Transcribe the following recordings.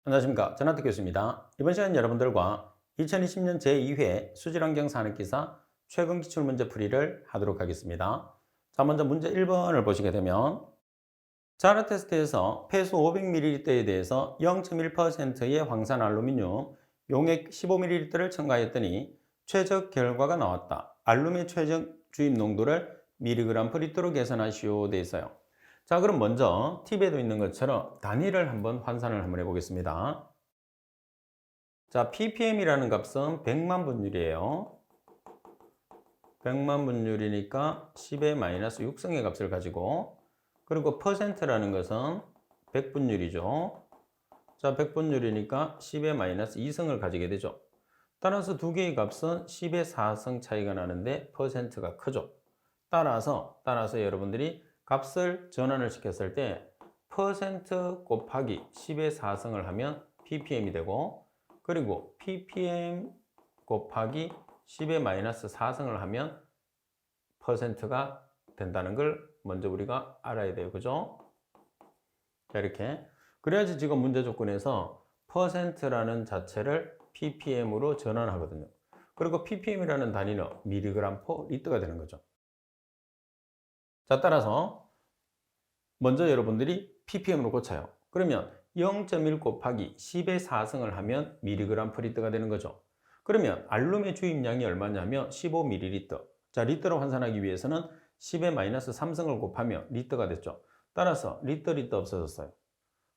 안녕하십니까. 전하태 교수입니다. 이번 시간 여러분들과 2020년 제2회 수질환경 산업기사 최근 기출문제 풀이를 하도록 하겠습니다. 자, 먼저 문제 1번을 보시게 되면 자라 테스트에서 폐수 500ml에 대해서 0.1%의 황산 알루미늄 용액 15ml를 첨가했더니 최적 결과가 나왔다. 알룸의 최적 주입 농도를 mg per 리터로 계산하시오 돼 있어요. 자, 그럼 먼저 팁에도 있는 것처럼 단위를 한번 환산을 한번 해보겠습니다. 자, ppm이라는 값은 100만 분율이에요. 100만 분율이니까 10의 마이너스 6승의 값을 가지고, 그리고 퍼센트라는 것은 100분율이죠. 자, 100분율이니까 10의 마이너스 2승을 가지게 되죠. 따라서 두 개의 값은 10의 4승 차이가 나는데 퍼센트가 크죠. 따라서 여러분들이 값을 전환을 시켰을 때 퍼센트 곱하기 10의 4승을 하면 ppm이 되고, 그리고 ppm 곱하기 10의 마이너스 4승을 하면 퍼센트가 된다는 걸 먼저 우리가 알아야 돼요. 그죠? 자, 이렇게. 그래야지 지금 문제 조건에서 퍼센트라는 자체를 ppm으로 전환하거든요. 그리고 ppm이라는 단위는 mg per 리터가 되는 거죠. 자, 따라서 먼저 여러분들이 ppm으로 고쳐요. 그러면 0.1 곱하기 10의 4승을 하면 mg per 리터가 되는 거죠. 그러면 알룸의 주입량이 얼마냐면 15ml. 자, 리터로 환산하기 위해서는 10의 마이너스 3승을 곱하면 리터가 됐죠. 따라서 리터 없어졌어요.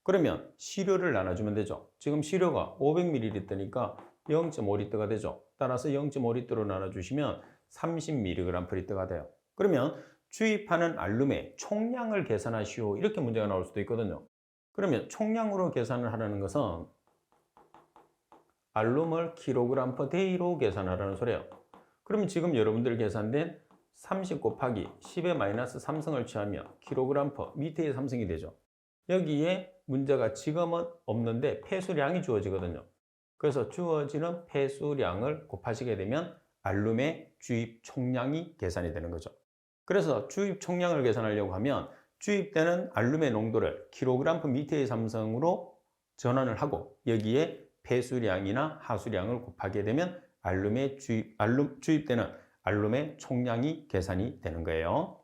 그러면 시료를 나눠주면 되죠. 지금 시료가 500ml니까 0.5리터가 되죠. 따라서 0.5리터로 나눠주시면 30mg per 리터가 돼요. 그러면 주입하는 알룸의 총량을 계산하시오. 이렇게 문제가 나올 수도 있거든요. 그러면 총량으로 계산을 하라는 것은 알룸을 kg per day로 계산하라는 소리예요. 그러면 지금 여러분들 계산된 30 곱하기 10의 마이너스 3승을 취하면 kg per 미터의 3승이 되죠. 여기에 문제가 지금은 없는데 폐수량이 주어지거든요. 그래서 주어지는 폐수량을 곱하시게 되면 알룸의 주입 총량이 계산이 되는 거죠. 그래서 주입 총량을 계산하려고 하면 주입되는 알룸의 농도를 kg per 미터의 3승으로 전환을 하고 여기에 폐수량이나 하수량을 곱하게 되면 주입되는 알룸의 총량이 계산이 되는 거예요.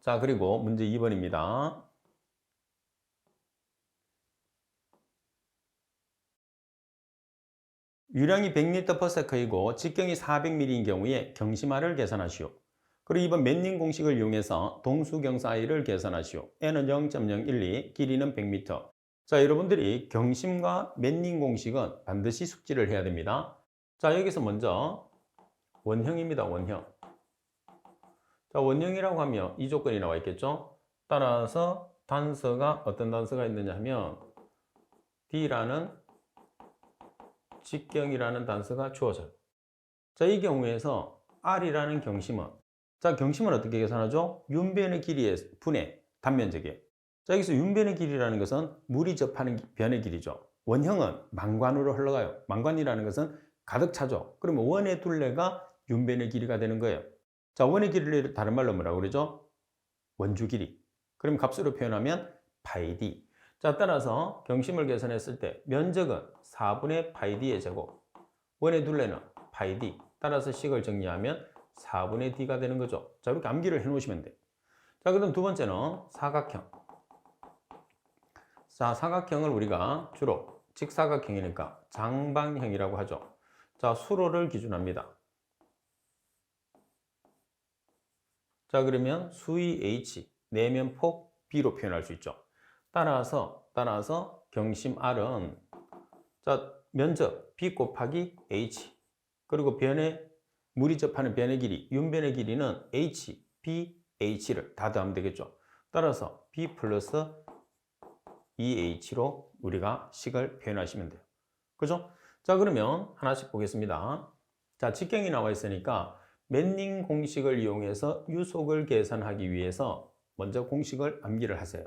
자, 그리고 문제 2번입니다. 유량이 100L/s이고 직경이 400ml인 경우에 경심R을 계산하시오. 그리고 이번 맨닝 공식을 이용해서 동수경사I를 계산하시오. N은 0.012, 길이는 100m. 자, 여러분들이 경심과 맨닝 공식은 반드시 숙지를 해야 됩니다. 자, 여기서 먼저 원형입니다. 원형. 자, 원형이라고 하면 이 조건이 나와 있겠죠? 따라서 단서가 어떤 단서가 있느냐 하면 D라는 직경이라는 단서가 주어져요. 자, 이 경우에서 R이라는 경심은, 자, 경심은 어떻게 계산하죠? 윤변의 길이의 분의 단면적이에요. 자, 여기서 윤변의 길이라는 것은 물이 접하는 변의 길이죠. 원형은 망관으로 흘러가요. 망관이라는 것은 가득 차죠. 그러면 원의 둘레가 윤변의 길이가 되는 거예요. 자, 원의 길이를 다른 말로 뭐라고 그러죠? 원주 길이. 그럼 값으로 표현하면 파이 d. 자, 따라서 경심을 계산했을 때 면적은 4분의 파이 d의 제곱, 원의 둘레는 파이 d. 따라서 식을 정리하면 4분의 d가 되는 거죠. 자, 이렇게 암기를 해 놓으시면 돼요. 자, 그다음 두 번째는 사각형. 자, 사각형을 우리가 주로 직사각형이니까 장방형이라고 하죠. 자, 수로를 기준합니다. 자, 그러면 수위 H, 내면폭 B로 표현할 수 있죠. 따라서 경심 R은, 자, 면적 B 곱하기 H, 그리고 물이 접하는 변의 길이, 윤변의 길이는 H, B, H를 다 더하면 되겠죠. 따라서 B 플러스 2H로 우리가 식을 표현하시면 돼요. 그죠? 자, 그러면 하나씩 보겠습니다. 자, 직경이 나와 있으니까 맨닝 공식을 이용해서 유속을 계산하기 위해서 먼저 공식을 암기를 하세요.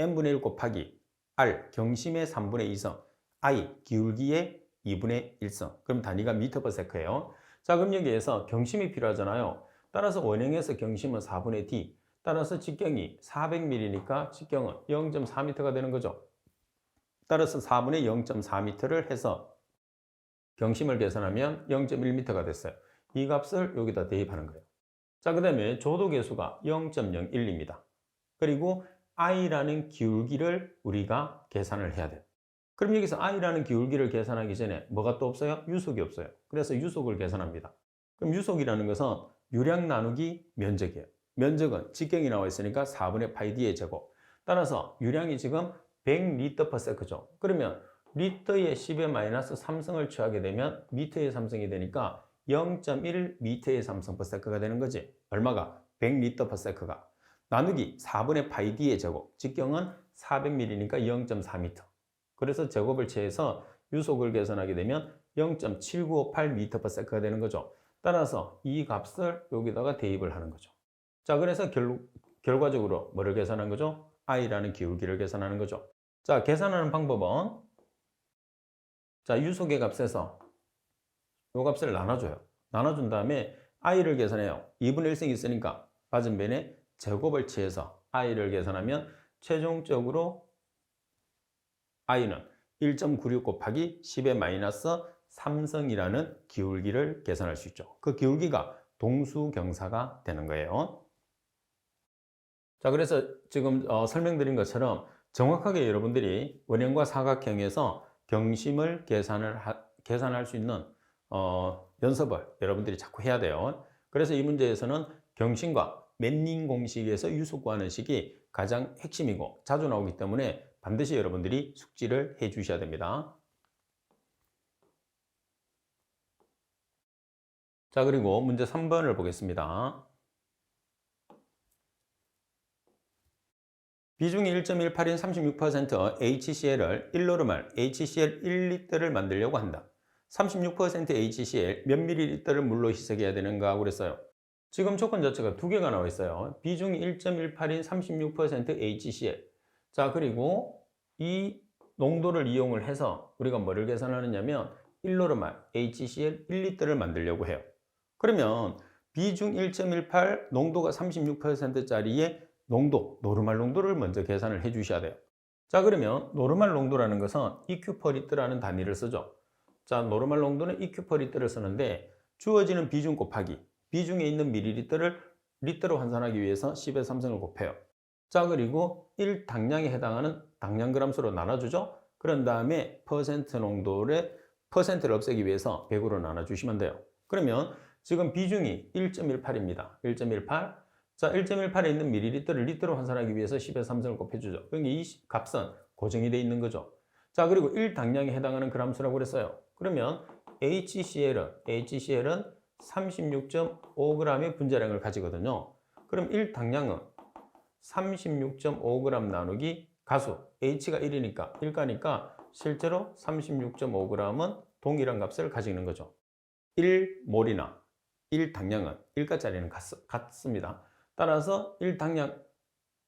n분의 1 곱하기 r 경심의 3분의 2성, i 기울기의 2분의 1성. 그럼 단위가 미터/세크예요. 자, 그럼 여기에서 경심이 필요하잖아요. 따라서 원형에서 경심은 4분의 d. 따라서 직경이 400ml니까 직경은 0.4m가 되는 거죠. 따라서 4분의 0.4m를 해서 경심을 계산하면 0.1m가 됐어요. 이 값을 여기다 대입하는 거예요. 자, 그 다음에 조도계수가 0.01입니다. 그리고 i라는 기울기를 우리가 계산을 해야 돼요. 그럼 여기서 i라는 기울기를 계산하기 전에 뭐가 또 없어요? 유속이 없어요. 그래서 유속을 계산합니다. 그럼 유속이라는 것은 유량 나누기 면적이에요. 면적은 직경이 나와 있으니까 4분의 파이 d의 제곱. 따라서 유량이 지금 100리터/s죠. 그러면 리터의 10의 마이너스 3승을 취하게 되면 미터의 3승이 되니까 0.1미터의 3승/s가 되는 거지. 얼마가? 100리터/s가. 나누기 4분의 파이 d의 제곱. 직경은 400ml니까 0.4m. 그래서 제곱을 취해서 유속을 계산하게 되면 0.7958m/s가 되는 거죠. 따라서 이 값을 여기다가 대입을 하는 거죠. 자, 그래서 결과적으로 뭐를 계산한 거죠? i라는 기울기를 계산하는 거죠. 자, 계산하는 방법은 자, 유속의 값에서 이 값을 나눠줘요. 나눠준 다음에 i를 계산해요. 2분의 1승이 있으니까 맞은변에 제곱을 취해서 i를 계산하면 최종적으로 i는 1.96 곱하기 10의 마이너스 3승이라는 기울기를 계산할 수 있죠. 그 기울기가 동수경사가 되는 거예요. 자, 그래서 지금 설명드린 것처럼 정확하게 여러분들이 원형과 사각형에서 경심을 계산할 수 있는 연습을 여러분들이 자꾸 해야 돼요. 그래서 이 문제에서는 경심과 맨닝 공식에서 유속 구하는 식이 가장 핵심이고 자주 나오기 때문에 반드시 여러분들이 숙지를 해 주셔야 됩니다. 자, 그리고 문제 3번을 보겠습니다. 비중이 1.18인 36% HCl을 1노르말 HCl 1리터를 만들려고 한다. 36% HCl 몇 ml를 물로 희석해야 되는가 그랬어요. 지금 조건 자체가 두 개가 나와 있어요. 비중이 1.18인 36% HCl. 자, 그리고 이 농도를 이용을 해서 우리가 뭐를 계산하느냐면 1노르말 HCl 1리터를 만들려고 해요. 그러면 비중 1.18 농도가 36%짜리의 농도, 노르말 농도를 먼저 계산을 해 주셔야 돼요. 자, 그러면 노르말 농도라는 것은 EQ/L라는 단위를 쓰죠. 자, 노르말 농도는 EQ/L를 쓰는데 주어지는 비중 곱하기 비중에 있는 밀리리터를 리터로 환산하기 위해서 10의 3승을 곱해요. 자, 그리고 1당량에 해당하는 당량 그램수로 나눠주죠. 그런 다음에 퍼센트 농도를 퍼센트를 없애기 위해서 100으로 나눠주시면 돼요. 그러면 지금 비중이 1.18입니다. 1.18. 자, 1.18에 있는 밀리리터를 리터로 환산하기 위해서 10의 3승을 곱해주죠. 그러니까 이 값은 고정이 되어 있는 거죠. 자, 그리고 1당량에 해당하는 그램수라고 그랬어요. 그러면 HCl은 36.5g의 분자량을 가지거든요. 그럼 1당량은 36.5g 나누기 가수 H가 1이니까 1가니까 실제로 36.5g은 동일한 값을 가지고 있는 거죠. 1몰이나 1당량은 1가짜리는 같습니다. 따라서 1당량은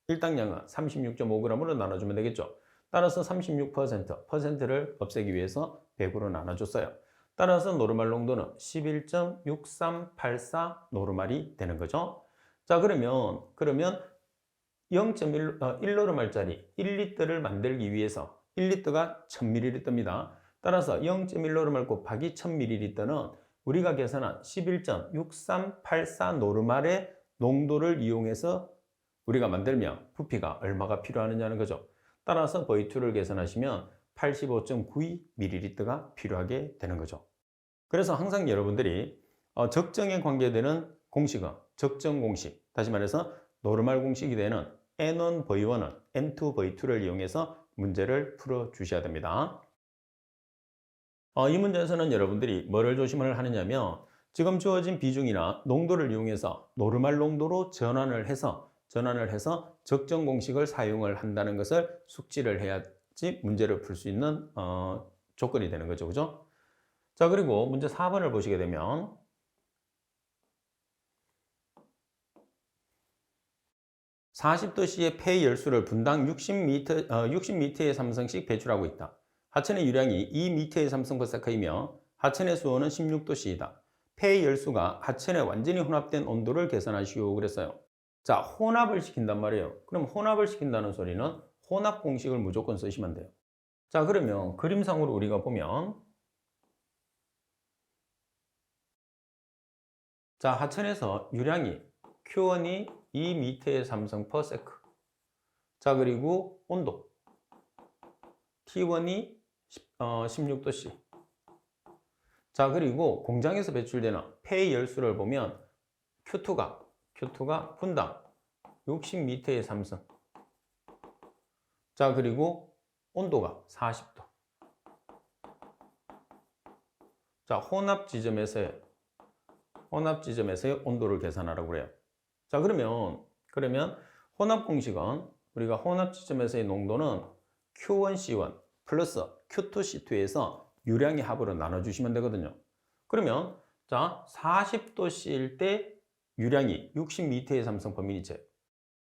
36.5g으로 나눠주면 되겠죠. 따라서 36%를 없애기 위해서 100으로 나눠줬어요. 따라서 노르말 농도는 11.6384 노르말이 되는 거죠. 자, 그러면 1노르말짜리 1리터를 만들기 위해서 1리터가 1000ml입니다. 따라서 0.1노르말 곱하기 1000ml는 우리가 계산한 11.6384 노르말의 농도를 이용해서 우리가 만들면 부피가 얼마가 필요하느냐는 거죠. 따라서 V2를 계산하시면 85.92ml가 필요하게 되는 거죠. 그래서 항상 여러분들이 적정에 관계되는 공식은 적정 공식, 다시 말해서 노르말 공식이 되는 N1V1은 N2V2를 이용해서 문제를 풀어 주셔야 됩니다. 이 문제에서는 여러분들이 뭐를 조심을 하느냐면 지금 주어진 비중이나 농도를 이용해서 노르말 농도로 전환을 해서 적정 공식을 사용을 한다는 것을 숙지를 해야지 문제를 풀 수 있는 조건이 되는 거죠. 그죠? 자, 그리고 문제 4번을 보시게 되면 40도씨의 폐 열수를 분당 60m의 삼성씩 배출하고 있다. 하천의 유량이 2m의 삼성/s이며 하천의 수온은 16도씨이다. 폐 열수가 하천에 완전히 혼합된 온도를 계산하시오 그랬어요. 자, 혼합을 시킨단 말이에요. 그럼 혼합을 시킨다는 소리는 혼합 공식을 무조건 쓰시면 돼요. 자, 그러면 그림상으로 우리가 보면 자, 하천에서 유량이 Q1이 2m의 삼성 per 세크. 자, 그리고 온도 T1이 16도씨. 자, 그리고 공장에서 배출되는 폐 열수를 보면 Q2가 분당 60m의 삼성. 자, 그리고 온도가 40도. 자, 혼합 지점에서의 온도를 계산하라고 그래요. 자, 그러면 혼합 공식은 우리가 혼합 지점에서의 농도는 Q1C1 플러스 Q2C2에서 유량의 합으로 나눠주시면 되거든요. 그러면 자, 40도씨일 때 유량이 60m의 삼성 per minute.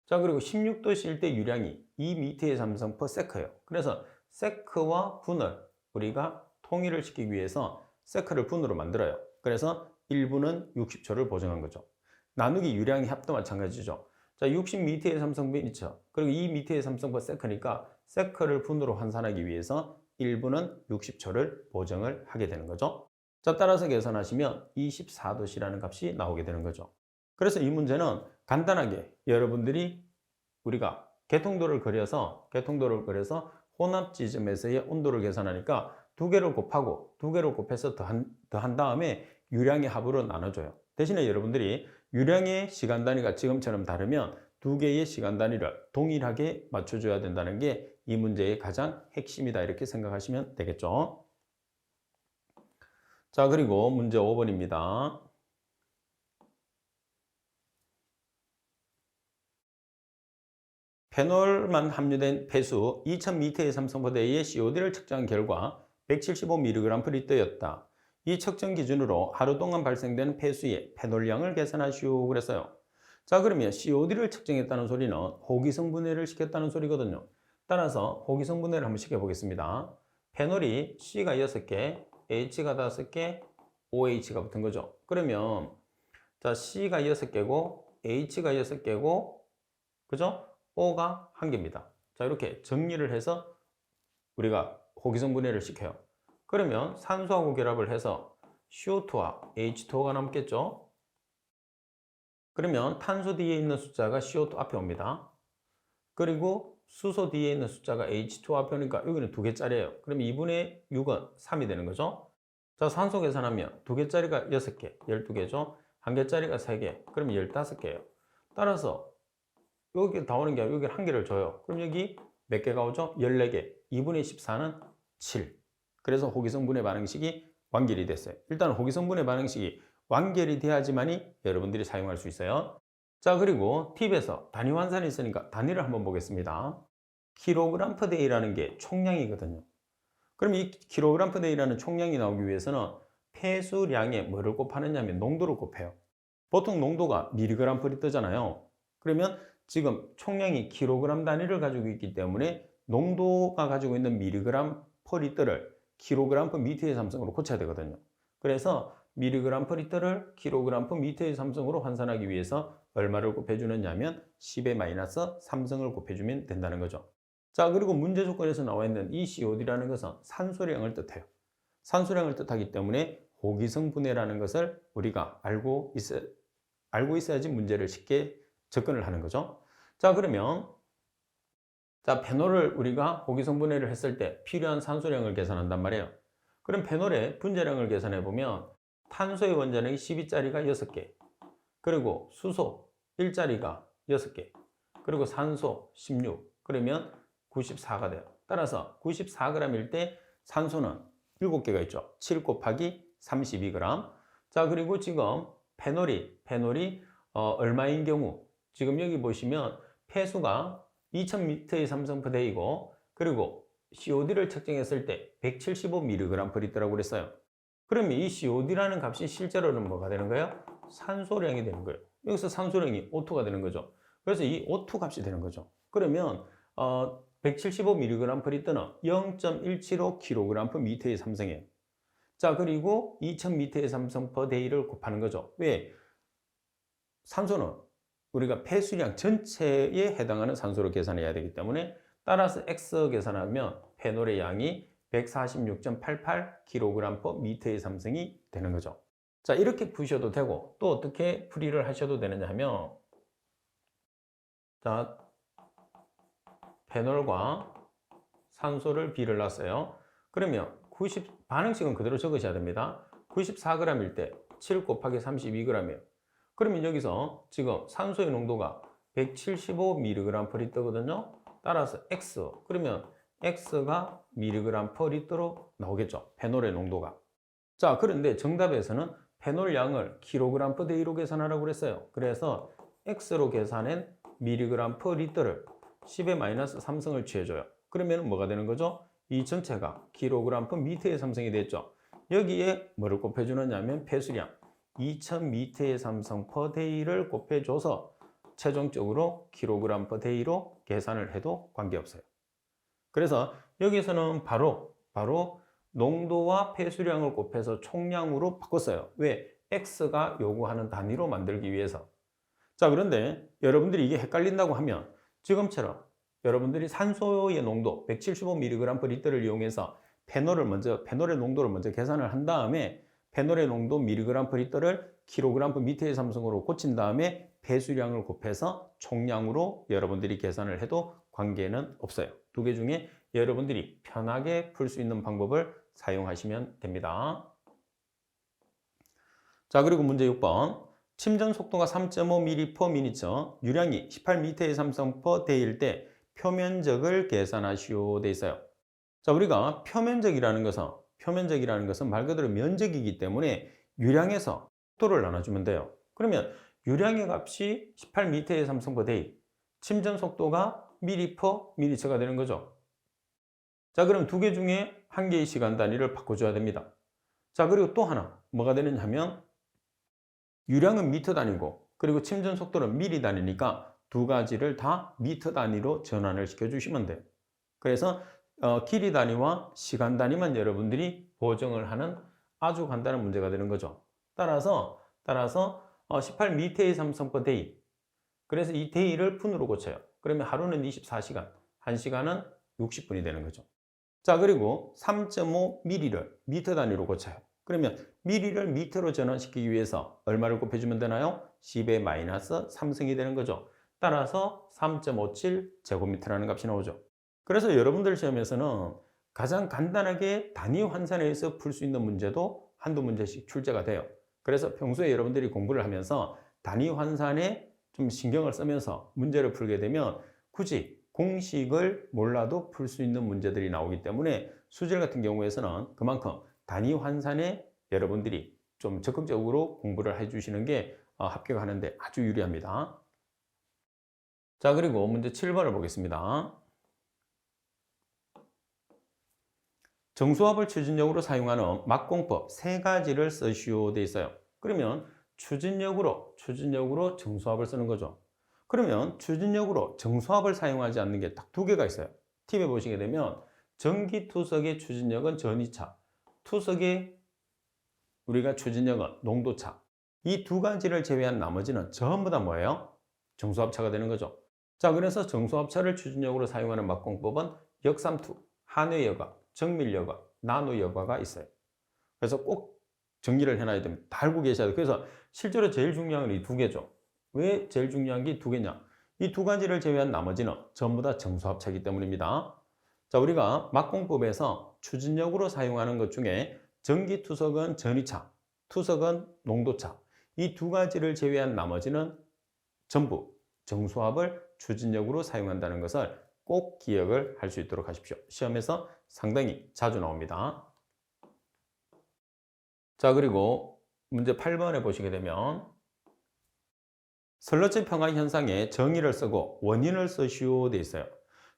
자, 그리고 16도씨일 때 유량이 2m의 삼성 per sec예요. 그래서 세크와 분을 우리가 통일을 시키기 위해서 세크를 분으로 만들어요. 그래서 1분은 60초를 보정한 거죠. 나누기 유량의 합도 마찬가지죠. 자, 60m의 삼성 per minute 그리고 2m의 삼성 per sec니까 세크를 분으로 환산하기 위해서 1분은 60초를 보정을 하게 되는 거죠. 자, 따라서 계산하시면 24도씨라는 값이 나오게 되는 거죠. 그래서 이 문제는 간단하게 여러분들이 우리가 개통도를 그려서 혼합 지점에서의 온도를 계산하니까 두 개를 곱해서 더한 다음에 유량의 합으로 나눠줘요. 대신에 여러분들이 유량의 시간 단위가 지금처럼 다르면 두 개의 시간 단위를 동일하게 맞춰줘야 된다는 게 이 문제의 가장 핵심이다 이렇게 생각하시면 되겠죠. 자, 그리고 문제 5번입니다. 페놀만 함유된 폐수 2000m의 삼성포대의 COD를 측정한 결과 175mg/L였다. 이 측정 기준으로 하루 동안 발생되는 폐수의 페놀량을 계산하시오 그랬어요. 자, 그러면 COD를 측정했다는 소리는 호기성 분해를 시켰다는 소리거든요. 따라서 호기성 분해를 한번 시켜보겠습니다. 페놀이 C가 6개, H가 5개, OH가 붙은 거죠. 그러면 자, C가 6개고 H가 6개고 그죠? O가 1개입니다. 자, 이렇게 정리를 해서 우리가 호기성 분해를 시켜요. 그러면 산소하고 결합을 해서 CO2와 H2O가 남겠죠? 그러면 탄소 뒤에 있는 숫자가 CO2 앞에 옵니다. 그리고 수소 뒤에 있는 숫자가 H2 앞에 오니까 여기는 2개짜리예요. 그럼 2분의 6은 3이 되는 거죠? 자, 산소 계산하면 2개짜리가 6개, 12개죠? 1개짜리가 3개, 그러면 15개예요. 따라서 여기 다 오는 게 아니라 여기 1개를 줘요. 그럼 여기 몇 개가 오죠? 14개. 2분의 14는 7. 그래서 호기성 분해 반응식이 완결이 됐어요. 일단 호기성 분해 반응식이 완결이 돼야지만이 여러분들이 사용할 수 있어요. 자, 그리고 팁에서 단위 환산이 있으니까 단위를 한번 보겠습니다. kg per day라는 게 총량이거든요. 그럼 이 kg per day라는 총량이 나오기 위해서는 폐수량에 뭐를 곱하느냐 하면 농도를 곱해요. 보통 농도가 mg per li터잖아요. 그러면 지금 총량이 kg 단위를 가지고 있기 때문에 농도가 가지고 있는 mg per li터를 kg per meter의 삼성으로 고쳐야 되거든요. 그래서 mg per li터를 kg per meter의 삼성으로 환산하기 위해서 얼마를 곱해주느냐 하면 10의 마이너스 3성을 곱해주면 된다는 거죠. 자, 그리고 문제 조건에서 나와 있는 이 COD라는 것은 산소량을 뜻해요. 산소량을 뜻하기 때문에 호기성 분해라는 것을 우리가 알고 있어야지 문제를 쉽게 접근을 하는 거죠. 자, 그러면 자, 페놀을 우리가 호기성 분해를 했을 때 필요한 산소량을 계산한단 말이에요. 그럼 페놀의 분자량을 계산해 보면 탄소의 원자량이 12짜리가 6개, 그리고 수소 1짜리가 6개, 그리고 산소 16, 그러면 94가 돼요. 따라서 94g일 때 산소는 7개가 있죠. 7 곱하기 32g. 자, 그리고 지금 페놀이 얼마인 경우 지금 여기 보시면 폐수가 2000m의 삼성 per day이고 그리고 COD를 측정했을 때 175mg per li터라고 그랬어요. 그러면 이 COD라는 값이 실제로는 뭐가 되는 거예요? 산소량이 되는 거예요. 여기서 산소량이 O2가 되는 거죠. 그래서 이 O2 값이 되는 거죠. 그러면 175mg per li터는 0.175kg per meter의 삼성이에요. 자, 그리고 2000m의 삼성 per day를 곱하는 거죠. 왜? 산소는 우리가 폐수량 전체에 해당하는 산소로 계산해야 되기 때문에 따라서 X 계산하면 페놀의 양이 146.88kg/m의 삼성이 되는 거죠. 자, 이렇게 푸셔도 되고 또 어떻게 풀이를 하셔도 되느냐 하면, 자, 페놀과 산소를 비를 놨어요. 그러면 반응식은 그대로 적으셔야 됩니다. 94g일 때 7 곱하기 32g이에요. 그러면 여기서 지금 산소의 농도가 175mg/L거든요. 따라서 X, 그러면 X가 mg/L로 나오겠죠. 페놀의 농도가. 자, 그런데 정답에서는 페놀 양을 kg/D로 계산하라고 그랬어요. 그래서 X로 계산한 mg/L을 10의 -3승을 취해줘요. 그러면 뭐가 되는 거죠? 이 전체가 kg/m의 삼성이 됐죠. 여기에 뭐를 곱해주느냐 하면 폐수량 2000m의 삼성 per day를 곱해줘서 최종적으로 kg/day로 계산을 해도 관계없어요. 그래서 여기서는 바로 농도와 폐수량을 곱해서 총량으로 바꿨어요. 왜? X가 요구하는 단위로 만들기 위해서. 자, 그런데 여러분들이 이게 헷갈린다고 하면 지금처럼 여러분들이 산소의 농도 175mg/L을 이용해서 페놀의 농도를 먼저 계산을 한 다음에 페놀의 농도 mg/L을 kg/m의 삼성으로 고친 다음에 폐수량을 곱해서 총량으로 여러분들이 계산을 해도 관계는 없어요. 두 개 중에 여러분들이 편하게 풀 수 있는 방법을 사용하시면 됩니다. 자, 그리고 문제 6번. 침전 속도가 3.5mm/min, 유량이 18m의 삼성 per day일 때 표면적을 계산하시오 돼 있어요. 자, 우리가 표면적이라는 것은 말 그대로 면적이기 때문에 유량에서 속도를 나눠주면 돼요. 그러면 유량의 값이 18m의 삼성 per day, 침전 속도가 ml/mini가 되는 거죠. 자, 그럼 두 개 중에 한 개의 시간 단위를 바꿔줘야 됩니다. 자, 그리고 또 하나 뭐가 되느냐 하면 유량은 미터 단위고 그리고 침전 속도는 미리 단위니까 두 가지를 다 미터 단위로 전환을 시켜주시면 돼요. 그래서 길이 단위와 시간 단위만 여러분들이 보정을 하는 아주 간단한 문제가 되는 거죠. 따라서 18m의 삼성 per day. 그래서 이 day를 분으로 고쳐요. 그러면 하루는 24시간, 1시간은 60분이 되는 거죠. 자, 그리고 3.5mm를 미터 단위로 고쳐요. 그러면 미리를 미터로 전환시키기 위해서 얼마를 곱해주면 되나요? 10의 -3승이 되는 거죠. 따라서 3.57 제곱미터라는 값이 나오죠. 그래서 여러분들 시험에서는 가장 간단하게 단위 환산해서 풀 수 있는 문제도 한두 문제씩 출제가 돼요. 그래서 평소에 여러분들이 공부를 하면서 단위 환산에 좀 신경을 쓰면서 문제를 풀게 되면 굳이 공식을 몰라도 풀 수 있는 문제들이 나오기 때문에 수질 같은 경우에서는 그만큼 단위 환산에 여러분들이 좀 적극적으로 공부를 해주시는 게 합격하는데 아주 유리합니다. 자, 그리고 문제 7번을 보겠습니다. 정수압을 추진력으로 사용하는 막공법 세 가지를 쓰시오 돼 있어요. 그러면 추진력으로 정수압을 쓰는 거죠. 그러면 추진력으로 정수압을 사용하지 않는 게 딱 두 개가 있어요. 팁에 보시게 되면 전기투석의 추진력은 전이차, 투석의 우리가 추진력은 농도차. 이 두 가지를 제외한 나머지는 전부 다 뭐예요? 정수압차가 되는 거죠. 자, 그래서 정수압차를 추진력으로 사용하는 막공법은 역삼투, 한회여과, 정밀여과, 나노여과가 있어요. 그래서 꼭 정리를 해놔야 됩니다. 다 알고 계셔야 돼요. 그래서 실제로 제일 중요한 건 이 두 개죠. 왜 제일 중요한 게 두 개냐? 이 두 가지를 제외한 나머지는 전부 다 정수합차이기 때문입니다. 자, 우리가 막공법에서 추진력으로 사용하는 것 중에 전기투석은 전이차, 투석은 농도차. 이 두 가지를 제외한 나머지는 전부 정수압을 추진력으로 사용한다는 것을 꼭 기억을 할 수 있도록 하십시오. 시험에서 상당히 자주 나옵니다. 자, 그리고 문제 8번에 보시게 되면 슬러지 평화 현상에 정의를 쓰고 원인을 쓰시오 돼 있어요.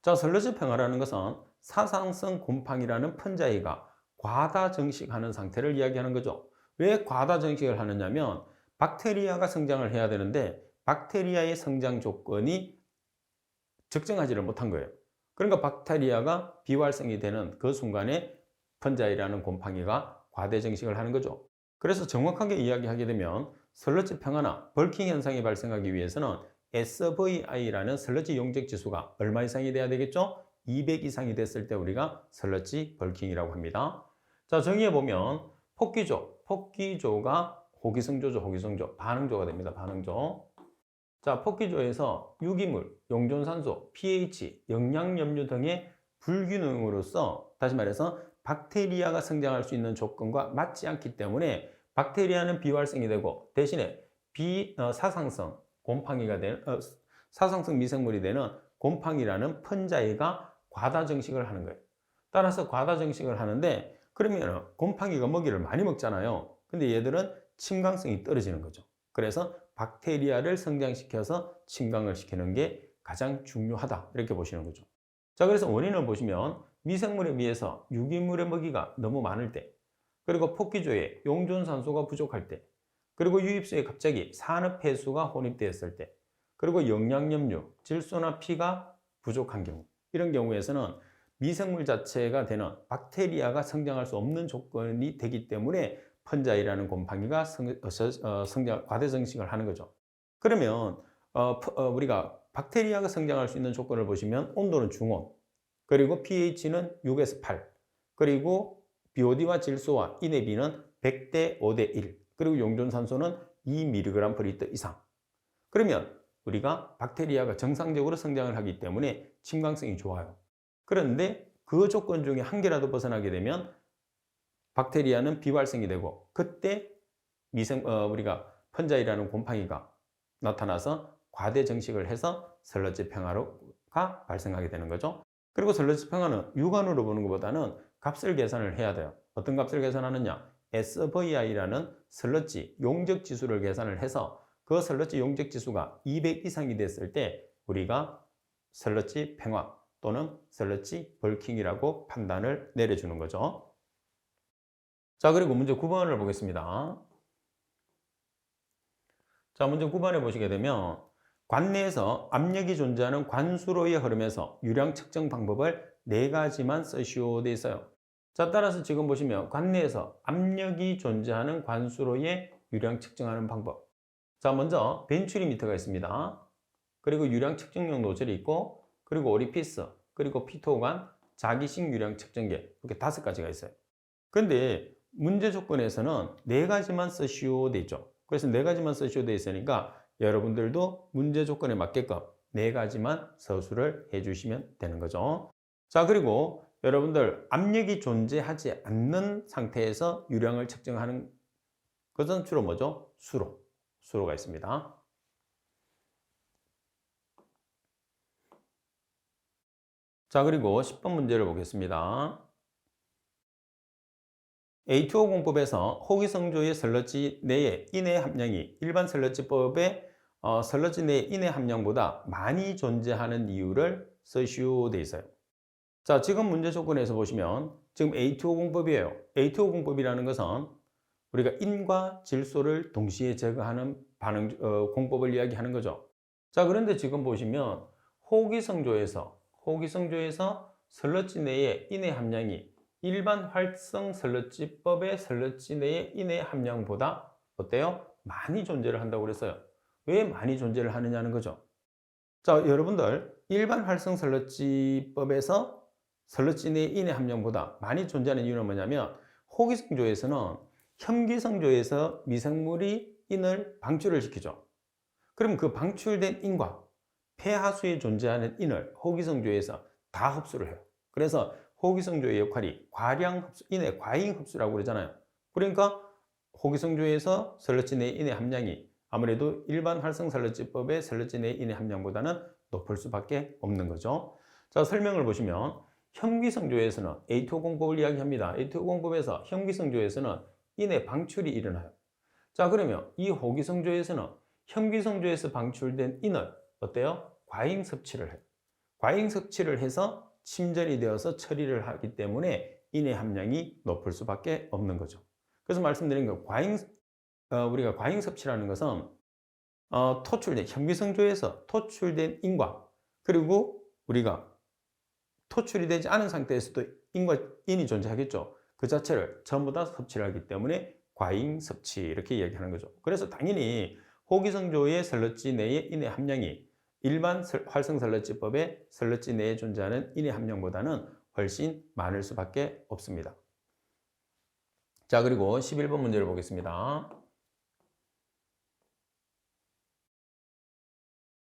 자, 슬러지 평화라는 것은 사상성 곰팡이라는 펀자이가 과다 증식하는 상태를 이야기하는 거죠. 왜 과다 증식을 하느냐면 박테리아가 성장을 해야 되는데 박테리아의 성장 조건이 적정하지를 못한 거예요. 그러니까 박테리아가 비활성이 되는 그 순간에 펀자이라는 곰팡이가 과대 증식을 하는 거죠. 그래서 정확하게 이야기하게 되면 슬러지 평화나 벌킹 현상이 발생하기 위해서는 SVI라는 슬러지 용적 지수가 얼마 이상이 돼야 되겠죠? 200 이상이 됐을 때 우리가 슬러지 벌킹이라고 합니다. 자, 정의해 보면 폭기조가 호기성조, 반응조가 됩니다. 반응조. 자, 폭기조에서 유기물, 용존산소, pH, 영양염류 등의 불균형으로서 다시 말해서 박테리아가 성장할 수 있는 조건과 맞지 않기 때문에 박테리아는 비활성이 되고 대신에 사상성 미생물이 되는 곰팡이라는 펀자이가 과다 증식을 하는 거예요. 따라서 과다 증식을 하는데 그러면 곰팡이가 먹이를 많이 먹잖아요. 근데 얘들은 침강성이 떨어지는 거죠. 그래서 박테리아를 성장시켜서 침강을 시키는 게 가장 중요하다 이렇게 보시는 거죠. 자, 그래서 원인을 보시면 미생물에 비해서 유기물의 먹이가 너무 많을 때, 그리고 폭기조에 용존산소가 부족할 때, 그리고 유입수에 갑자기 산업해수가 혼입되었을 때, 그리고 영양염류, 질소나 피가 부족한 경우, 이런 경우에서는 미생물 자체가 되는 박테리아가 성장할 수 없는 조건이 되기 때문에 펀자이라는 곰팡이가 과대 증식을 하는 거죠. 그러면 우리가 박테리아가 성장할 수 있는 조건을 보시면 온도는 중온, 그리고 pH는 6에서 8, 그리고 BOD와 질소와 인의 비는 100대 5대 1, 그리고 용존산소는 2mg/L 이상. 그러면 우리가 박테리아가 정상적으로 성장을 하기 때문에 침강성이 좋아요. 그런데 그 조건 중에 한 개라도 벗어나게 되면 박테리아는 비활성이 되고 그때 우리가 펀자이라는 곰팡이가 나타나서 과대 증식을 해서 슬러지 평화가 발생하게 되는 거죠. 그리고 슬러지 평화는 육안으로 보는 것보다는 값을 계산을 해야 돼요. 어떤 값을 계산하느냐? SVI라는 슬러지 용적 지수를 계산을 해서 그 슬러지 용적 지수가 200 이상이 됐을 때 우리가 슬러지 평화 또는 슬러지 벌킹이라고 판단을 내려주는 거죠. 자, 그리고 문제 9번을 보겠습니다. 자, 문제 9번에 보시게 되면 관내에서 압력이 존재하는 관수로의 흐름에서 유량 측정 방법을 4가지만 쓰시오 되어 있어요. 자, 따라서 지금 보시면 관내에서 압력이 존재하는 관수로의 유량 측정하는 방법. 자, 먼저 벤츄리미터가 있습니다. 그리고 유량 측정용 노즐이 있고, 그리고 오리피스, 그리고 피토관, 자기식 유량 측정기, 이렇게 5가지가 있어요. 근데 문제 조건에서는 4가지만 쓰시오 돼 있죠. 그래서 4가지만 쓰시오 돼 있으니까 여러분들도 문제 조건에 맞게끔 4가지만 서술을 해주시면 되는 거죠. 자, 그리고 여러분들 압력이 존재하지 않는 상태에서 유량을 측정하는 것은 주로 뭐죠? 수로가 있습니다. 자, 그리고 10번 문제를 보겠습니다. A2O 공법에서 호기성조의 슬러지 내의 인의 함량이 일반 슬러지법의 슬러지 내의 인의 함량보다 많이 존재하는 이유를 쓰시오 돼 있어요. 자, 지금 문제 조건에서 보시면 지금 A2O 공법이에요. A2O 공법이라는 것은 우리가 인과 질소를 동시에 제거하는 공법을 이야기하는 거죠. 자, 그런데 지금 보시면 호기성조에서 슬러지 내의 인의 함량이 일반 활성 슬러지법의 슬러지 내의 인의 함량보다 어때요? 많이 존재를 한다고 그랬어요. 왜 많이 존재를 하느냐는 거죠. 자, 여러분들 일반 활성 슬러지법에서 슬러지 내의 인의 함량보다 많이 존재하는 이유는 뭐냐면 호기성조에서는 혐기성조에서 미생물이 인을 방출을 시키죠. 그럼 그 방출된 인과 폐하수에 존재하는 인을 호기성조에서 다 흡수를 해요. 그래서 호기성조의 역할이 인의 과잉 흡수라고 그러잖아요. 그러니까 호기성조에서 슬러지 내의 인의 함량이 아무래도 일반 활성 슬러지법의 슬러지 내의 인의 함량보다는 높을 수밖에 없는 거죠. 자, 설명을 보시면 혐기성조에서는 A2O 공법을 이야기합니다. A2O 공법에서 혐기성조에서는 인의 방출이 일어나요. 자, 그러면 이 호기성조에서는 혐기성조에서 방출된 인을 어때요? 과잉 섭취를 해요. 과잉 섭취를 해서 침전이 되어서 처리를 하기 때문에 인의 함량이 높을 수밖에 없는 거죠. 그래서 말씀드린 거 우리가 과잉 섭취라는 것은 혐기성조에서 토출된 인과 그리고 우리가 토출이 되지 않은 상태에서도 인이 존재하겠죠. 그 자체를 전부 다 섭취를 하기 때문에 과잉 섭취 이렇게 이야기하는 거죠. 그래서 당연히 호기성조의 슬러지 내의 인의 함량이 일반 활성설러지법의 설러지 내에 존재하는 인의 함량보다는 훨씬 많을 수밖에 없습니다. 자, 그리고 11번 문제를 보겠습니다.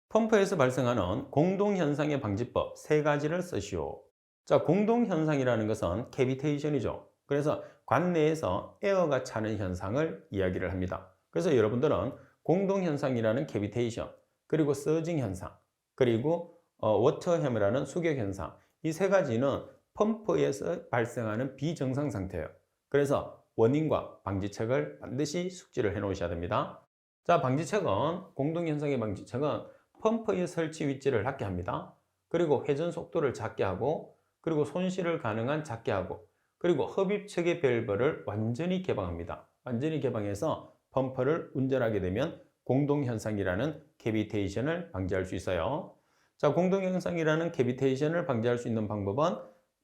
펌프에서 발생하는 공동현상의 방지법 3가지를 쓰시오. 자, 공동현상이라는 것은 캐비테이션이죠. 그래서 관내에서 에어가 차는 현상을 이야기를 합니다. 그래서 여러분들은 공동현상이라는 캐비테이션, 그리고 서징 현상, 그리고 워터 해머라는 수격 현상, 이 3가지는 펌프에서 발생하는 비정상 상태예요. 그래서 원인과 방지책을 반드시 숙지를 해 놓으셔야 됩니다. 자, 방지책은, 공동현상의 방지책은 펌프의 설치 위치를 낮게 합니다. 그리고 회전 속도를 작게 하고, 그리고 손실을 가능한 작게 하고, 그리고 흡입체계 밸브를 완전히 개방합니다. 완전히 개방해서 펌프를 운전하게 되면 공동현상이라는 캐비테이션을 방지할 수 있어요. 자, 공동현상이라는 캐비테이션을 방지할 수 있는 방법은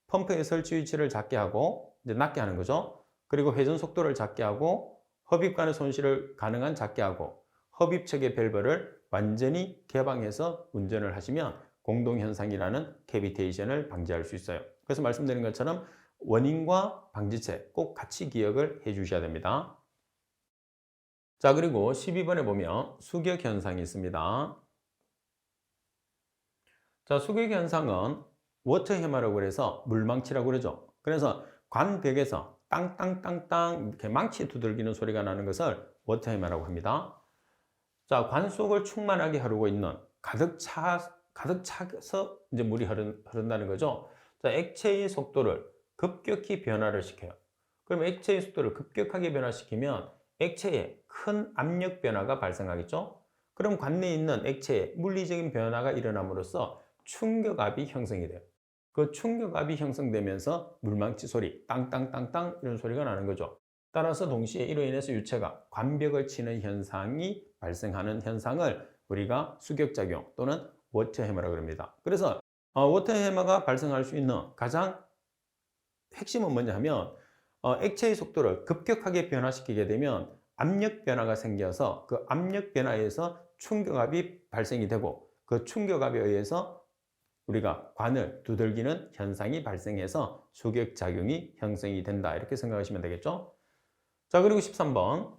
펌프의 설치 위치를 작게 하고, 이제 낮게 하는 거죠. 그리고 회전 속도를 작게 하고, 흡입 간의 손실을 가능한 작게 하고, 흡입체계 밸브를 완전히 개방해서 운전을 하시면 공동현상이라는 캐비테이션을 방지할 수 있어요. 그래서 말씀드린 것처럼 원인과 방지책 꼭 같이 기억을 해 주셔야 됩니다. 자, 그리고 12번에 보면 수격현상이 있습니다. 자, 수격현상은 워터 해머라고 해서 물망치라고 그러죠. 그래서 관벽에서 땅땅땅땅 이렇게 망치 두들기는 소리가 나는 것을 워터 해머라고 합니다. 자, 관 속을 충만하게 흐르고 있는 가득 차서 이제 물이 흐른다는 거죠. 자, 액체의 속도를 급격히 변화를 시켜요. 그럼 액체의 속도를 급격하게 변화시키면 액체에 큰 압력 변화가 발생하겠죠. 그럼 관내에 있는 액체에 물리적인 변화가 일어남으로써 충격압이 형성이 돼요. 그 충격압이 형성되면서 물망치 소리, 땅땅땅땅 이런 소리가 나는 거죠. 따라서 동시에 이로 인해서 유체가 관벽을 치는 현상이 발생하는 현상을 우리가 수격작용 또는 워터 해머라고 합니다. 그래서 워터 해머가 발생할 수 있는 가장 핵심은 뭐냐 하면 액체의 속도를 급격하게 변화시키게 되면 압력 변화가 생겨서 그 압력 변화에서 충격압이 발생이 되고 그 충격압에 의해서 우리가 관을 두들기는 현상이 발생해서 수격작용이 형성이 된다. 이렇게 생각하시면 되겠죠? 자, 그리고 13번.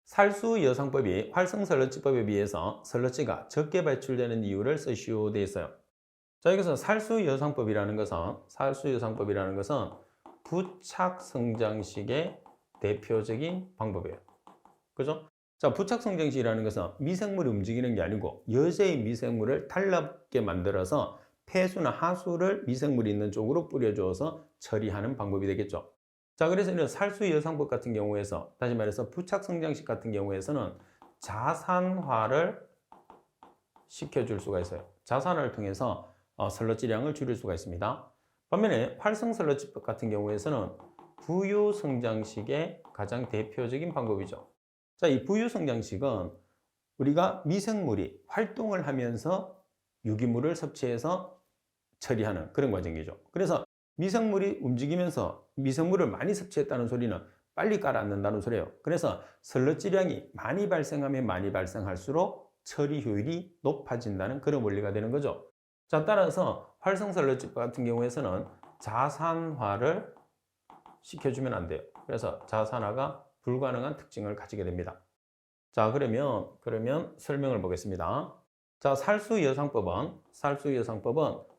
살수 여상법이 활성설러지법에 비해서 설러지가 적게 배출되는 이유를 쓰시오 되어 있어요. 자, 여기서 살수 여상법이라는 것은 부착 성장식의 대표적인 방법이에요. 그죠? 자, 부착 성장식이라는 것은 미생물이 움직이는 게 아니고 여제의 미생물을 달랍게 만들어서 폐수나 하수를 미생물이 있는 쪽으로 뿌려주어서 처리하는 방법이 되겠죠. 자, 그래서 이런 살수 여상법 같은 경우에서, 다시 말해서 부착 성장식 같은 경우에서는 자산화를 시켜줄 수가 있어요. 자산화를 통해서 설러지량을 줄일 수가 있습니다. 반면에 활성설러지법 같은 경우에서는 부유성장식의 가장 대표적인 방법이죠. 자, 이 부유성장식은 우리가 미생물이 활동을 하면서 유기물을 섭취해서 처리하는 그런 과정이죠. 그래서 미생물이 움직이면서 미생물을 많이 섭취했다는 소리는 빨리 가라앉는다는 소리예요. 그래서 설러지량이 많이 발생하면 많이 발생할수록 처리 효율이 높아진다는 그런 원리가 되는 거죠. 자, 따라서 활성설러지법 같은 경우에서는 자산화를 시켜주면 안 돼요. 그래서 자산화가 불가능한 특징을 가지게 됩니다. 자, 그러면 설명을 보겠습니다. 자, 살수여상법은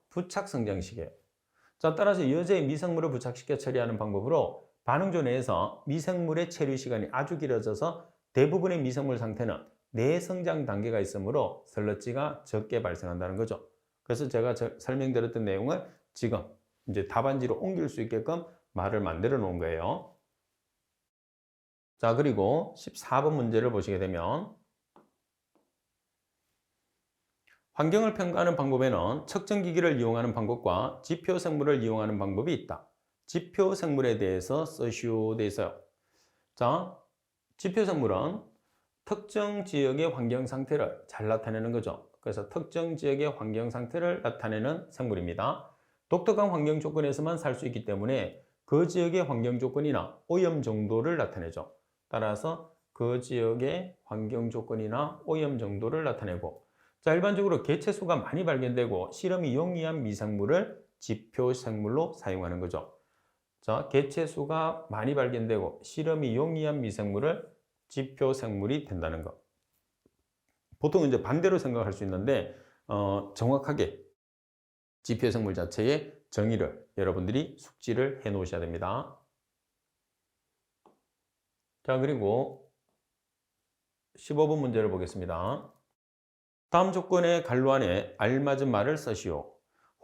부착성장식이에요. 자, 따라서 여제의 미생물을 부착시켜 처리하는 방법으로 반응조 내에서 미생물의 체류 시간이 아주 길어져서 대부분의 미생물 상태는 내성장 단계가 있으므로 설러지가 적게 발생한다는 거죠. 그래서 제가 설명드렸던 내용을 지금 이제 답안지로 옮길 수 있게끔 말을 만들어 놓은 거예요. 자, 그리고 14번 문제를 보시게 되면 환경을 평가하는 방법에는 측정기기를 이용하는 방법과 지표생물을 이용하는 방법이 있다. 지표생물에 대해서 쓰시오 돼 있어요. 자, 지표생물은 특정 지역의 환경 상태를 잘 나타내는 거죠. 그래서 특정 지역의 환경 상태를 나타내는 생물입니다. 독특한 환경 조건에서만 살 수 있기 때문에 그 지역의 환경 조건이나 오염 정도를 나타내죠. 따라서 그 지역의 환경 조건이나 오염 정도를 나타내고, 자, 일반적으로 개체수가 많이 발견되고 실험이 용이한 미생물을 지표 생물로 사용하는 거죠. 자, 개체수가 많이 발견되고 실험이 용이한 미생물을 지표 생물이 된다는 것. 보통 이제 반대로 생각할 수 있는데 정확하게 지표 생물 자체의 정의를 여러분들이 숙지를 해 놓으셔야 됩니다. 자, 그리고 15번 문제를 보겠습니다. 다음 조건의 갈로 안에 알맞은 말을 쓰시오.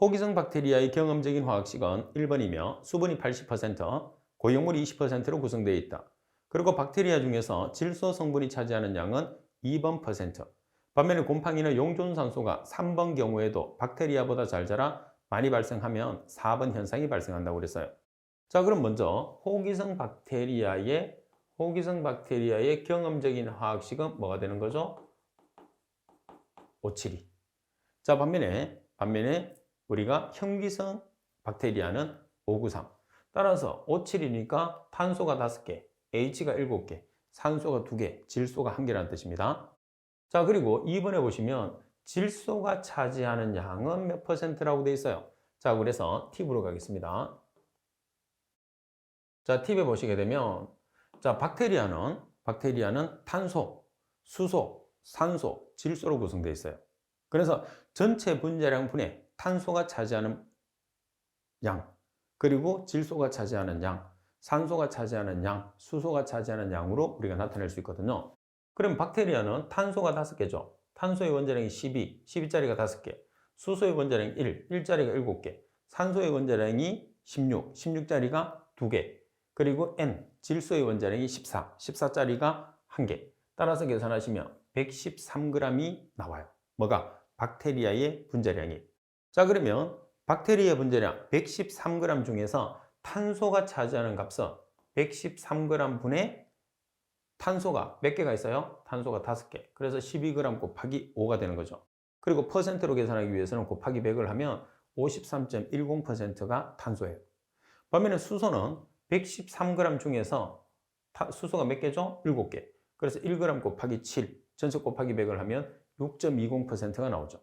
호기성 박테리아의 경험적인 화학식은 1번이며 수분이 80%, 고용물이 20%로 구성되어 있다. 그리고 박테리아 중에서 질소 성분이 차지하는 양은 2번 %. 반면에 곰팡이는 용존산소가 3번 경우에도 박테리아보다 잘 자라 많이 발생하면 4번 현상이 발생한다고 그랬어요. 자, 그럼 먼저 호기성 박테리아의 경험적인 화학식은 뭐가 되는 거죠? O72. 자, 반면에 우리가 현기성 박테리아는 593. 따라서 O7이니까 탄소가 5개, H가 7개, 산소가 2개, 질소가 1개라는 뜻입니다. 자, 그리고 2번에 보시면 질소가 차지하는 양은 몇 %라고 되어 있어요. 자, 그래서 팁으로 가겠습니다. 자, 팁에 보시게 되면, 자, 박테리아는 탄소, 수소, 산소, 질소로 구성되어 있어요. 그래서 전체 분자량 분의 탄소가 차지하는 양, 그리고 질소가 차지하는 양, 산소가 차지하는 양, 수소가 차지하는 양으로 우리가 나타낼 수 있거든요. 그럼 박테리아는 탄소가 5개죠. 탄소의 원자량이 12짜리가 5개, 수소의 원자량이 1짜리가 7개, 산소의 원자량이 16짜리가 2개, 그리고 N, 질소의 원자량이 14짜리가 1개. 따라서 계산하시면 113g이 나와요. 뭐가? 박테리아의 분자량이. 자, 그러면 박테리아 분자량 113g 중에서 탄소가 차지하는 값은 113g 분의 탄소가 몇 개가 있어요? 탄소가 5개. 그래서 12g 곱하기 5가 되는 거죠. 그리고 퍼센트로 계산하기 위해서는 곱하기 100을 하면 53.10%가 탄소예요. 반면에 수소는 113g 중에서 수소가 몇 개죠? 7개. 그래서 1g 곱하기 7, 전체 곱하기 100을 하면 6.20%가 나오죠.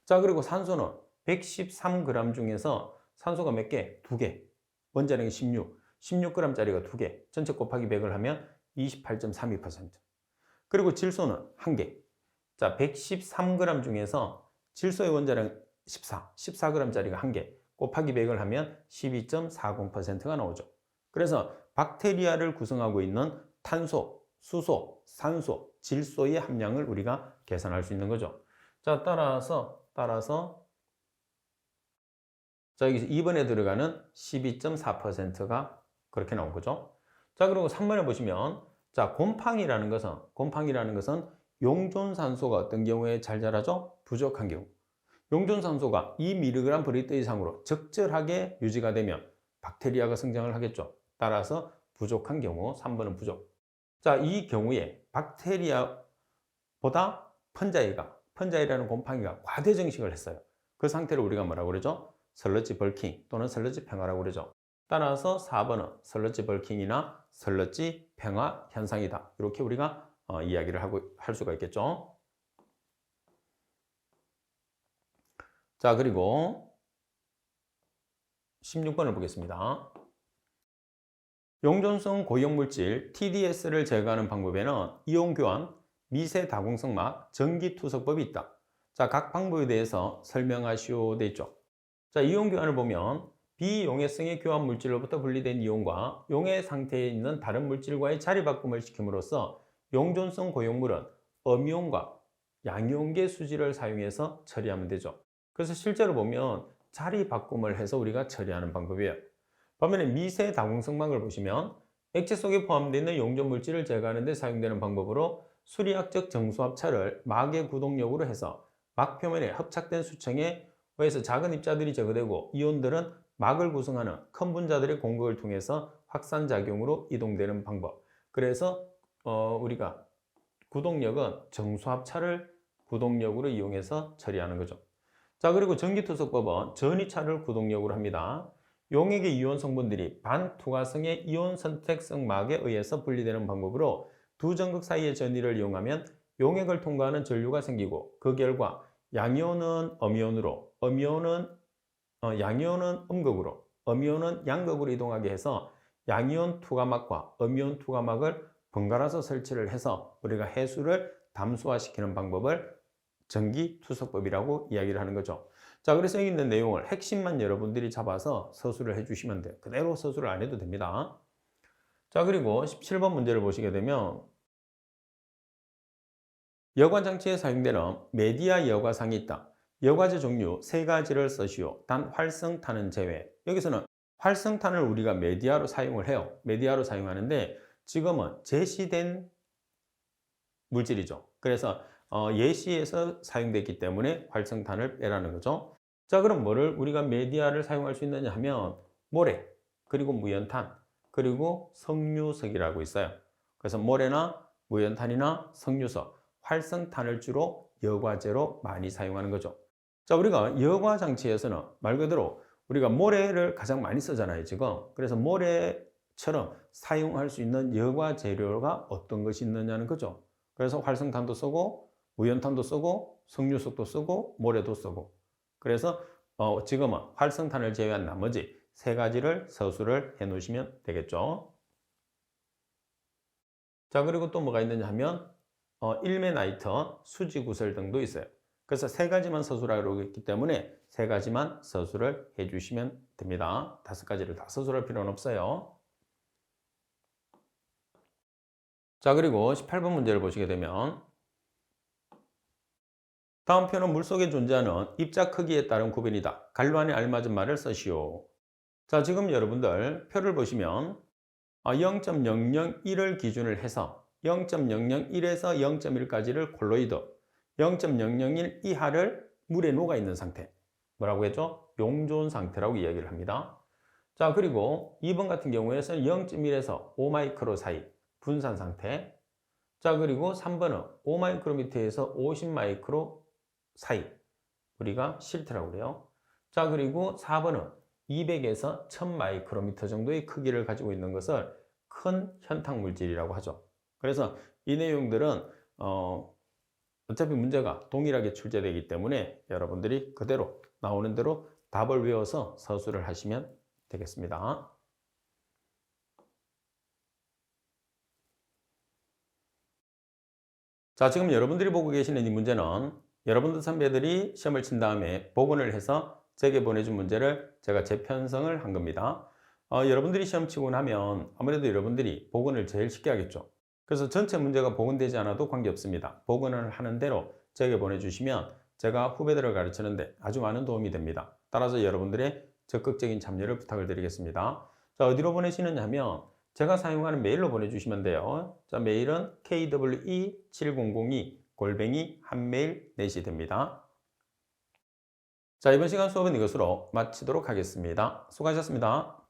자, 그리고 산소는 113g 중에서 산소가 몇 개? 2개. 원자량이 16g짜리가 2개. 전체 곱하기 100을 하면 28.32%. 그리고 질소는 1개. 자, 113g 중에서 질소의 원자량 14g짜리가 1개. 곱하기 100을 하면 12.40%가 나오죠. 그래서 박테리아를 구성하고 있는 탄소, 수소, 산소, 질소의 함량을 우리가 계산할 수 있는 거죠. 자, 따라서 자, 여기서 2번에 들어가는 12.4%가 그렇게 나온 거죠. 자, 그리고 3번에 보시면, 자, 곰팡이라는 것은 용존산소가 어떤 경우에 잘 자라죠? 부족한 경우. 용존산소가 2mg/L 이상으로 적절하게 유지가 되면 박테리아가 성장을 하겠죠. 따라서 부족한 경우, 3번은 부족. 자, 이 경우에 박테리아보다 펀자이라는 곰팡이가 과대 증식을 했어요. 그 상태를 우리가 뭐라고 그러죠? 슬러지 벌킹 또는 슬러지 팽화라고 그러죠. 따라서 4번은 슬러지 벌킹이나 슬러지 팽화 현상이다. 이렇게 우리가 이야기를 할 수가 있겠죠. 자, 그리고 16번을 보겠습니다. 용존성 고용물질 TDS를 제거하는 방법에는 이온교환, 미세 다공성막, 전기투석법이 있다. 자, 각 방법에 대해서 설명하시오 돼 있죠. 자, 이온교환을 보면 비용해성의 교환 물질로부터 분리된 이온과 용해 상태에 있는 다른 물질과의 자리바꿈을 시킴으로써 용존성 고용물은 음이온과 양이온계 수질을 사용해서 처리하면 되죠. 그래서 실제로 보면 자리바꿈을 해서 우리가 처리하는 방법이에요. 반면에 미세 다공성막을 보시면 액체 속에 포함되어 있는 용존 물질을 제거하는 데 사용되는 방법으로 수리학적 정수합차를 막의 구동력으로 해서 막 표면에 합착된 수청에 의해서 작은 입자들이 제거되고 이온들은 막을 구성하는 큰 분자들의 공극을 통해서 확산작용으로 이동되는 방법. 그래서 우리가 구동력은 정수합차를 구동력으로 이용해서 처리하는 거죠. 자, 그리고 전기투석법은 전이차를 구동력으로 합니다. 용액의 이온 성분들이 반투과성의 이온 선택성 막에 의해서 분리되는 방법으로 두 전극 사이의 전위를 이용하면 용액을 통과하는 전류가 생기고 그 결과 양이온은 음이온으로, 양이온은 음극으로, 음이온은 양극으로 이동하게 해서 양이온 투과막과 음이온 투과막을 번갈아서 설치를 해서 우리가 해수를 담수화시키는 방법을 전기투석법이라고 이야기를 하는 거죠. 자, 그래서 여기 있는 내용을 핵심만 여러분들이 잡아서 서술을 해주시면 돼요. 그대로 서술을 안 해도 됩니다. 자, 그리고 17번 문제를 보시게 되면 여과장치에 사용되는 메디아 여과상이 있다. 여과제 종류 세 가지를 쓰시오. 단 활성탄은 제외. 여기서는 활성탄을 우리가 메디아로 사용을 해요. 메디아로 사용하는데 지금은 제시된 물질이죠. 그래서 예시에서 사용됐기 때문에 활성탄을 빼라는 거죠. 자, 그럼 뭐를 우리가 메디아를 사용할 수 있느냐 하면 모래, 그리고 무연탄, 그리고 석류석이라고 있어요. 그래서 모래나 무연탄이나 석류석, 활성탄을 주로 여과제로 많이 사용하는 거죠. 자, 우리가 여과 장치에서는 말 그대로 우리가 모래를 가장 많이 쓰잖아요, 지금. 그래서 모래처럼 사용할 수 있는 여과 재료가 어떤 것이 있느냐는 거죠. 그래서 활성탄도 쓰고 무연탄도 쓰고 석류석도 쓰고 모래도 쓰고. 그래서 지금은 활성탄을 제외한 나머지 세 가지를 서술을 해 놓으시면 되겠죠. 자, 그리고 또 뭐가 있느냐 하면 일메나이트, 수지구설 등도 있어요. 그래서 세 가지만 서술하라고 했기 때문에 세 가지만 서술을 해 주시면 됩니다. 다섯 가지를 다 서술할 필요는 없어요. 자, 그리고 18번 문제를 보시게 되면 다음 표는 물속에 존재하는 입자 크기에 따른 구변이다. 갈로안에 알맞은 말을 쓰시오. 자, 지금 여러분들 표를 보시면 0.001을 기준을 해서 0.001에서 0.1까지를 콜로이드, 0.001 이하를 물에 녹아 있는 상태. 뭐라고 했죠? 용존 상태라고 이야기를 합니다. 자, 그리고 2번 같은 경우에는 0.1에서 5마이크로 사이 분산 상태. 자, 그리고 3번은 5마이크로미터에서 50마이크로 사이, 우리가 실트라고 그래요. 자, 그리고 4번은 200에서 1000마이크로미터 정도의 크기를 가지고 있는 것을 큰 현탕 물질이라고 하죠. 그래서 이 내용들은 어차피 문제가 동일하게 출제되기 때문에 여러분들이 그대로 나오는 대로 답을 외워서 서술을 하시면 되겠습니다. 자, 지금 여러분들이 보고 계시는 이 문제는 여러분들 선배들이 시험을 친 다음에 복원을 해서 제게 보내준 문제를 제가 재편성을 한 겁니다. 여러분들이 시험 치고 나면 아무래도 여러분들이 복원을 제일 쉽게 하겠죠. 그래서 전체 문제가 복원되지 않아도 관계없습니다. 복원을 하는 대로 제게 보내주시면 제가 후배들을 가르치는데 아주 많은 도움이 됩니다. 따라서 여러분들의 적극적인 참여를 부탁을 드리겠습니다. 자, 어디로 보내시느냐 하면 제가 사용하는 메일로 보내주시면 돼요. 자, 메일은 kwe7002@한메일.net이 됩니다. 자, 이번 시간 수업은 이것으로 마치도록 하겠습니다. 수고하셨습니다.